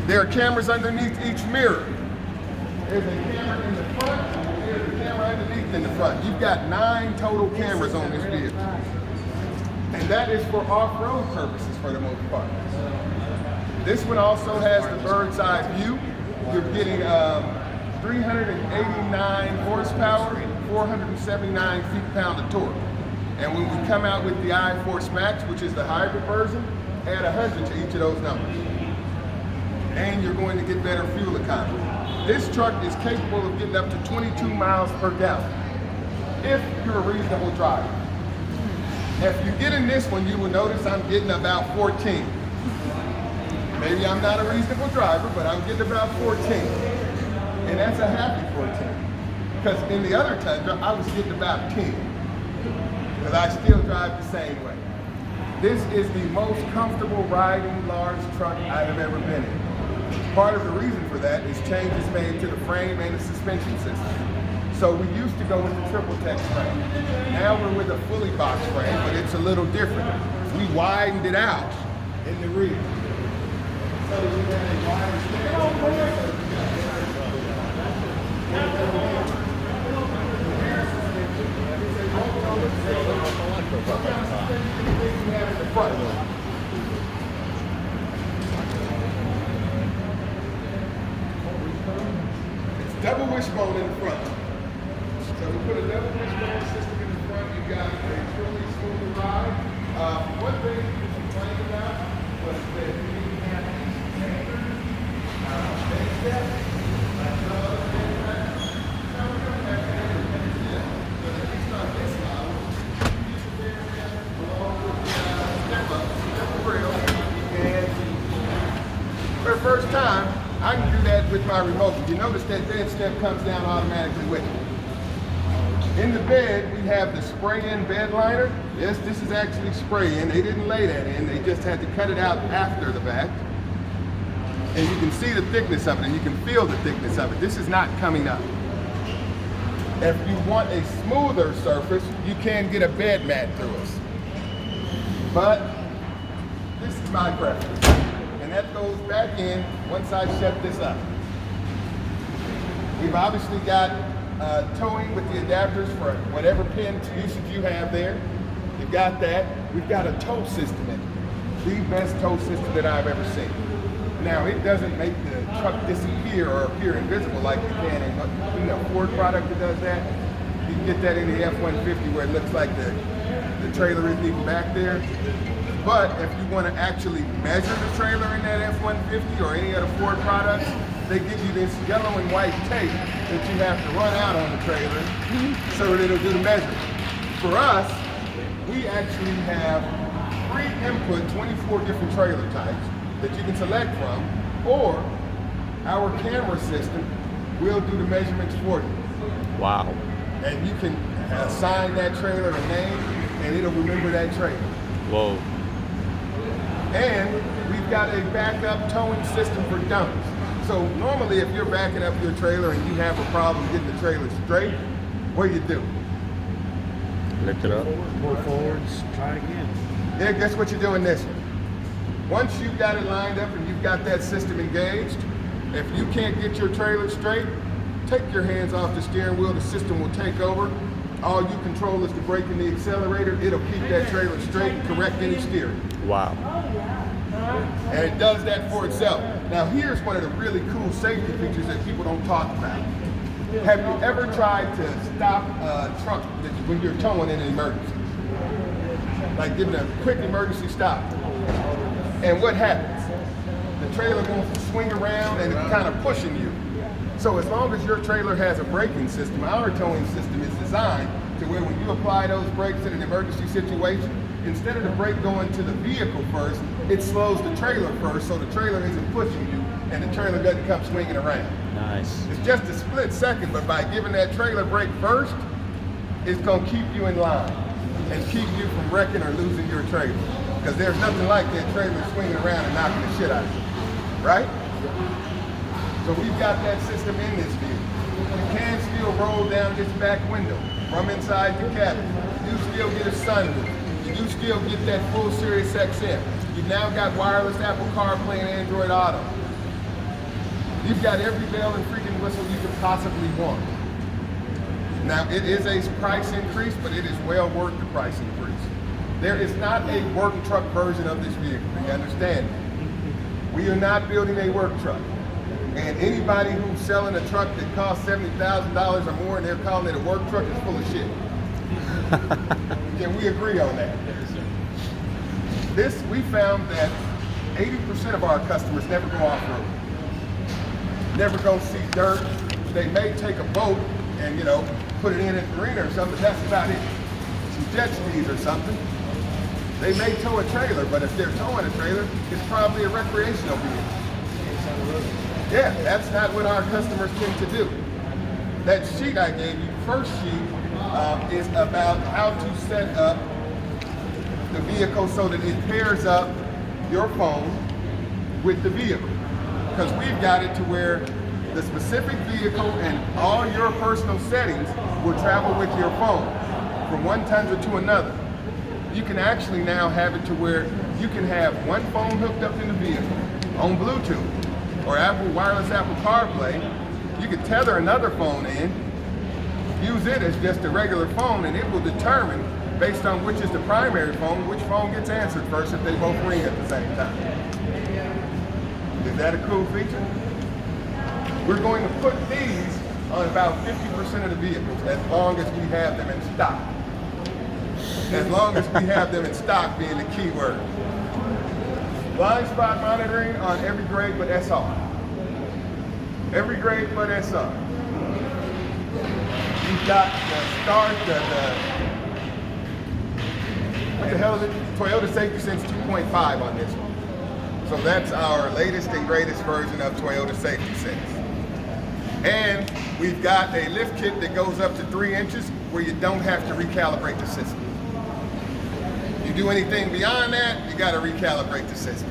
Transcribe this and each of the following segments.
There are cameras underneath each mirror. There's a camera in the front, there's a camera underneath in the front. You've got 9 total cameras on this vehicle. And that is for off-road purposes for the most part. This one also has the bird's eye view. You're getting 389 horsepower, 479 feet-pound of torque. And when we come out with the iForce Max, which is the hybrid version, add 100 to each of those numbers. And you're going to get better fuel economy. This truck is capable of getting up to 22 miles per gallon if you're a reasonable driver. If you get in this one, you will notice I'm getting about 14. Maybe I'm not a reasonable driver, but I'm getting about 14. And that's a happy 14. Because in the other Tundra, I was getting about 10. Because I still drive the same way. This is the most comfortable riding large truck I have ever been in. Part of the reason for that is changes made to the frame and the suspension system. So we used to go with the triple tech frame. Now we're with a fully boxed frame, but it's a little different. We widened it out in the rear. So we had a wider It's double wishbone in the front. So we put a double wishbone system in the front. You got a truly smooth ride. One thing you complained about was that you didn't have these chambers. For the first time, I can do that with my remote. You notice that bed step comes down automatically with it. In the bed, we have the spray-in bed liner. Yes, this is actually spray-in. They didn't lay that in. They just had to cut it out after the fact. And you can see the thickness of it, and you can feel the thickness of it. This is not coming up. If you want a smoother surface, you can get a bed mat through us. But this is my preference. And that goes back in once I shut this up. We've obviously got towing with the adapters for whatever pin usage you have there. You've got that. We've got a tow system in it. The best tow system that I've ever seen. Now, it doesn't make the truck disappear or appear invisible like you can in a Ford product that does that. You can get that in the F-150 where it looks like the trailer isn't even back there. But if you want to actually measure the trailer in that F-150 or any other Ford products, they give you this yellow and white tape that you have to run out on the trailer so that it'll do the measurement. For us, we actually have pre-input 24 different trailer types that you can select from, or our camera system will do the measurements for you. Wow. And you can assign that trailer a name and it'll remember that trailer. Whoa. And we've got a backup towing system for dummies. So normally if you're backing up your trailer and you have a problem getting the trailer straight, what do you do? Lift it up. Pull forwards, try again. Yeah, guess what you do in this one? Once you've got it lined up and you've got that system engaged, if you can't get your trailer straight, take your hands off the steering wheel, the system will take over. All you control is the brake and the accelerator. It'll keep that trailer straight and correct any steering. Wow. And it does that for itself. Now here's one of the really cool safety features that people don't talk about. Have you ever tried to stop a truck when you're towing in an emergency? Like giving a quick emergency stop. And what happens? The trailer wants to swing around and it's kind of pushing you. So as long as your trailer has a braking system, our towing system is designed to where when you apply those brakes in an emergency situation, instead of the brake going to the vehicle first, it slows the trailer first so the trailer isn't pushing you and the trailer doesn't come swinging around. Nice. It's just a split second, but by giving that trailer brake first, it's gonna keep you in line and keep you from wrecking or losing your trailer. Because there's nothing like that trailer swinging around and knocking the shit out of you, right? So we've got that system in this vehicle. You can still roll down this back window from inside the cabin. You still get a sunroof. You do still get that full Sirius XM. You've now got wireless Apple CarPlay and Android Auto. You've got every bell and freaking whistle you could possibly want. Now, it is a price increase, but it is well worth the price increase. There is not a work truck version of this vehicle, you understand? We are not building a work truck. And anybody who's selling a truck that costs $70,000 or more and they're calling it a work truck is full of shit. Can we agree on that? We found that 80% of our customers never go off-road. Never go see dirt. They may take a boat and, put it in at the marina or something, but that's about it. Some jet skis or something. They may tow a trailer, but if they're towing a trailer, it's probably a recreational vehicle. Yeah, that's not what our customers tend to do. That sheet I gave you, first sheet, is about how to set up the vehicle so that it pairs up your phone with the vehicle. Because we've got it to where the specific vehicle and all your personal settings will travel with your phone from one Tundra to another. You can actually now have it to where you can have one phone hooked up in the vehicle on Bluetooth or wireless Apple CarPlay. You can tether another phone in, use it as just a regular phone, and it will determine, based on which is the primary phone, which phone gets answered first if they both ring at the same time. Is that a cool feature? We're going to put these on about 50% of the vehicles as long as we have them in stock. As long as we have them in stock being the key word. Blind spot monitoring on every grade but SR. Every grade but SR. You've got the start, what the hell is it? Toyota Safety Sense 2.5 on this one. So that's our latest and greatest version of Toyota Safety Sense. And we've got a lift kit that goes up to 3 inches where you don't have to recalibrate the system. You do anything beyond that, you gotta recalibrate the system.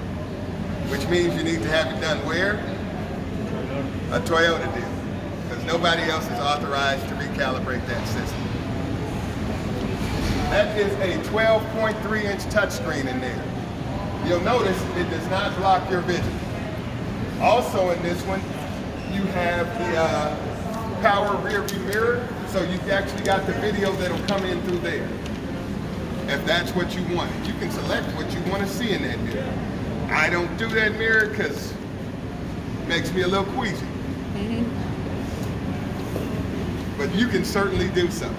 Which means you need to have it done where? A Toyota deal. Because nobody else is authorized to recalibrate that system. That is a 12.3 inch touchscreen in there. You'll notice it does not block your vision. Also in this one, you have the power rear view mirror, so you've actually got the video that'll come in through there. If that's what you want. You can select what you want to see in that mirror. I don't do that mirror because it makes me a little queasy. But you can certainly do so.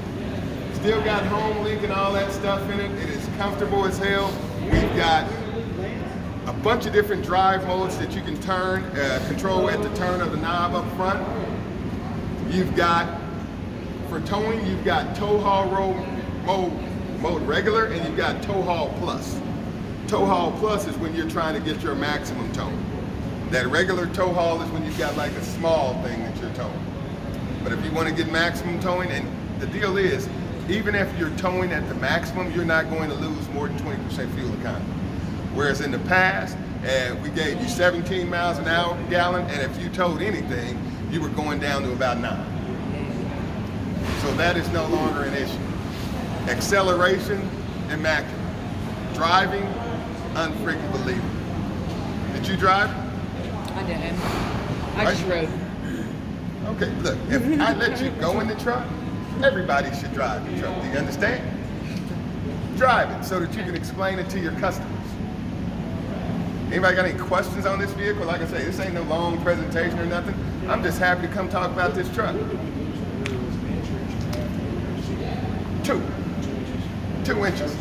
Still got home link and all that stuff in it. It is comfortable as hell. We've got a bunch of different drive modes that you can turn, control at the turn of the knob up front. You've got, for towing, you've got tow haul mode regular, and you've got tow haul plus. Tow haul plus is when you're trying to get your maximum towing. That regular tow haul is when you've got like a small thing that you're towing. But if you want to get maximum towing, and the deal is, even if you're towing at the maximum, you're not going to lose more than 20% fuel economy. Whereas in the past, we gave you 17 miles an hour per gallon, and if you towed anything, you were going down to about 9. So that is no longer an issue. Acceleration, immaculate. Driving, unfreaking believable. Did you drive? I didn't. I just rode. Okay, look, if I let you go in the truck, everybody should drive the truck. Do you understand? Drive it so that you can explain it to your customers. Anybody got any questions on this vehicle? Like I say, this ain't no long presentation or nothing. I'm just happy to come talk about this truck. 2 inches.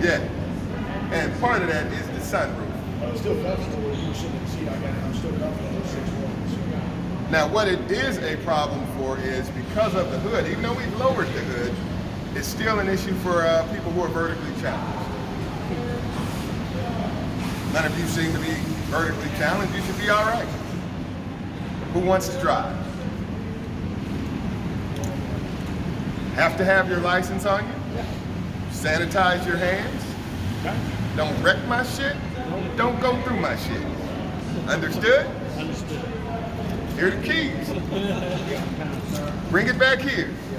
Yeah, and part of that is the sunroof. I'm still comfortable with you sitting in the seat. I'm still comfortable with 6 1. Now, what it is a problem for is because of the hood, even though we've lowered the hood, it's still an issue for people who are vertically challenged. None of you seem to be vertically challenged. You should be all right. Who wants to drive? Have to have your license on you? Sanitize your hands? Don't wreck my shit? Don't go through my shit. Understood? Understood. Here are the keys. Bring it back here.